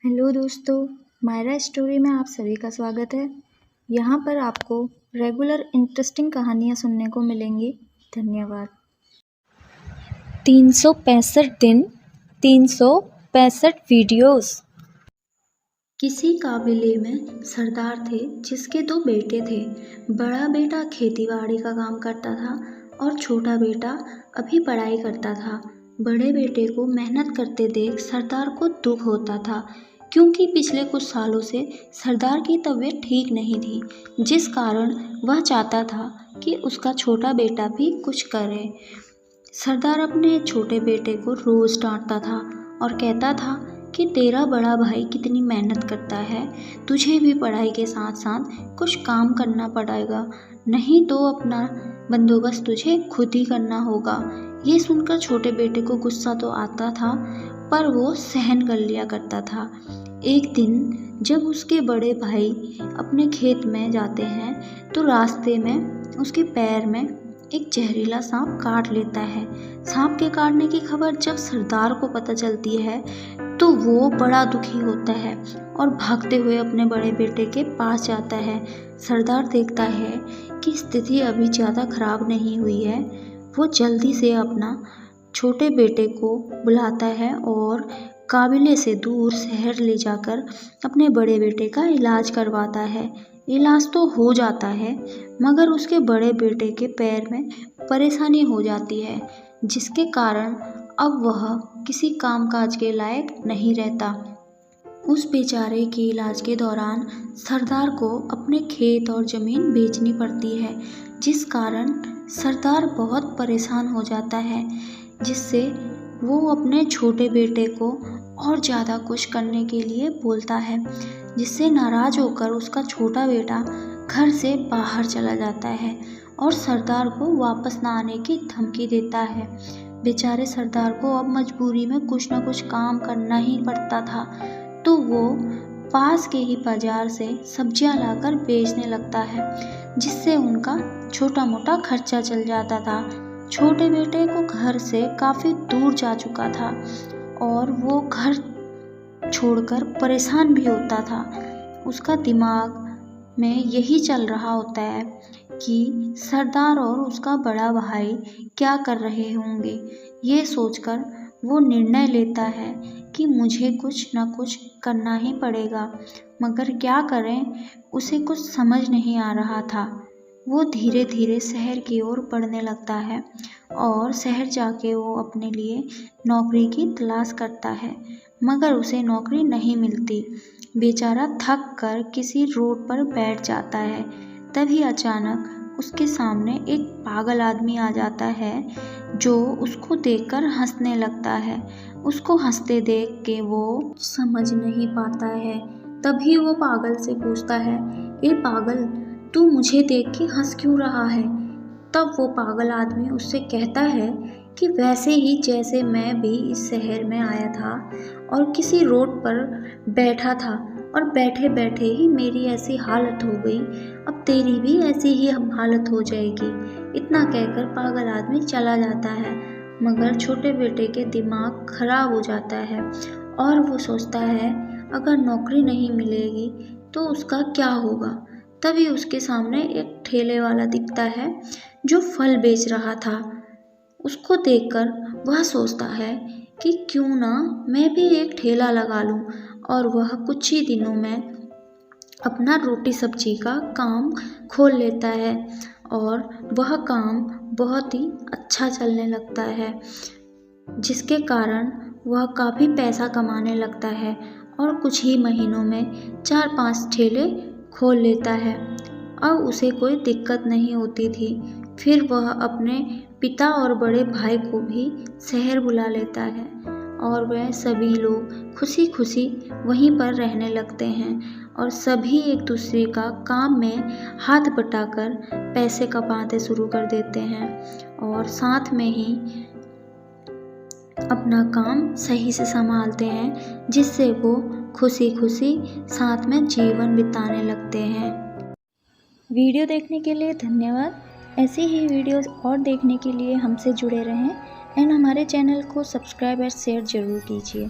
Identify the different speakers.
Speaker 1: Hello दोस्तों, Myra story में आप सभी का स्वागत है। यहाँ पर आपको रेगुलर इंटरेस्टिंग कहानियाँ सुनने को मिलेंगी। धन्यवाद। 365 दिन, 365 वीडियोस। किसी काबिले में सरदार थे जिसके 2 बेटे थे। बड़ा बेटा खेतीबाड़ी का काम करता था और छोटा बेटा अभी पढ़ाई करता था। बड़े बेटे को मेहनत करते देख सरदार को दुख होता था, क्योंकि पिछले कुछ सालों से सरदार की तबीयत ठीक नहीं थी, जिस कारण वह चाहता था कि उसका छोटा बेटा भी कुछ करे। सरदार अपने छोटे बेटे को रोज़ डांटता था और कहता था कि तेरा बड़ा भाई कितनी मेहनत करता है, तुझे भी पढ़ाई के साथ साथ कुछ काम करना पड़ेगा, नहीं तो अपना बंदोबस्त तुझे खुद ही करना होगा। ये सुनकर छोटे बेटे को गुस्सा तो आता था, पर वो सहन कर लिया करता था। एक दिन जब उसके बड़े भाई अपने खेत में जाते हैं तो रास्ते में उसके पैर में एक जहरीला सांप काट लेता है। सांप के काटने की खबर जब सरदार को पता चलती है तो वो बड़ा दुखी होता है और भागते हुए अपने बड़े बेटे के पास जाता है। सरदार देखता है कि स्थिति अभी ज़्यादा खराब नहीं हुई है। वो जल्दी से अपना छोटे बेटे को बुलाता है और काबिले से दूर शहर ले जाकर अपने बड़े बेटे का इलाज करवाता है। इलाज तो हो जाता है, मगर उसके बड़े बेटे के पैर में परेशानी हो जाती है, जिसके कारण अब वह किसी कामकाज के लायक नहीं रहता। उस बेचारे के इलाज के दौरान सरदार को अपने खेत और ज़मीन बेचनी पड़ती है, जिस कारण सरदार बहुत परेशान हो जाता है, जिससे वो अपने छोटे बेटे को और ज़्यादा कुछ करने के लिए बोलता है, जिससे नाराज़ होकर उसका छोटा बेटा घर से बाहर चला जाता है और सरदार को वापस ना आने की धमकी देता है। बेचारे सरदार को अब मजबूरी में कुछ न कुछ काम करना ही पड़ता था, तो वो पास के ही बाजार से सब्जियां लाकर बेचने लगता है, जिससे उनका छोटा मोटा खर्चा चल जाता था। छोटे बेटे को घर से काफ़ी दूर जा चुका था और वो घर छोड़कर परेशान भी होता था। उसका दिमाग में यही चल रहा होता है कि सरदार और उसका बड़ा भाई क्या कर रहे होंगे। ये सोचकर वो निर्णय लेता है कि मुझे कुछ ना कुछ करना ही पड़ेगा, मगर क्या करें उसे कुछ समझ नहीं आ रहा था। वो धीरे धीरे शहर की ओर बढ़ने लगता है और शहर जाके वो अपने लिए नौकरी की तलाश करता है, मगर उसे नौकरी नहीं मिलती। बेचारा थक कर किसी रोड पर बैठ जाता है। तभी अचानक उसके सामने एक पागल आदमी आ जाता है, जो उसको देखकर हंसने लगता है। उसको हंसते देख के वो समझ नहीं पाता है। तभी वो पागल से पूछता है, ए पागल, तू मुझे देख के हंस क्यों रहा है? तब वो पागल आदमी उससे कहता है कि वैसे ही जैसे मैं भी इस शहर में आया था और किसी रोड पर बैठा था और बैठे बैठे ही मेरी ऐसी हालत हो गई, अब तेरी भी ऐसी ही हालत हो जाएगी। इतना कहकर पागल आदमी चला जाता है, मगर छोटे बेटे के दिमाग खराब हो जाता है और वो सोचता है अगर नौकरी नहीं मिलेगी तो उसका क्या होगा। तभी उसके सामने एक ठेले वाला दिखता है जो फल बेच रहा था। उसको देखकर वह सोचता है कि क्यों ना मैं भी एक ठेला लगा लूं, और वह कुछ ही दिनों में अपना रोटी सब्जी का काम खोल लेता है और वह काम बहुत ही अच्छा चलने लगता है, जिसके कारण वह काफ़ी पैसा कमाने लगता है और कुछ ही महीनों में 4-5 ठेले खोल लेता है। अब उसे कोई दिक्कत नहीं होती थी। फिर वह अपने पिता और बड़े भाई को भी शहर बुला लेता है और वह सभी लोग खुशी खुशी वहीं पर रहने लगते हैं और सभी एक दूसरे का काम में हाथ बटाकर पैसे कमाते शुरू कर देते हैं और साथ में ही अपना काम सही से संभालते हैं, जिससे वो खुशी खुशी साथ में जीवन बिताने लगते हैं। वीडियो देखने के लिए धन्यवाद। ऐसी ही वीडियोस और देखने के लिए हमसे जुड़े रहें एंड हमारे चैनल को सब्सक्राइब और शेयर ज़रूर कीजिए।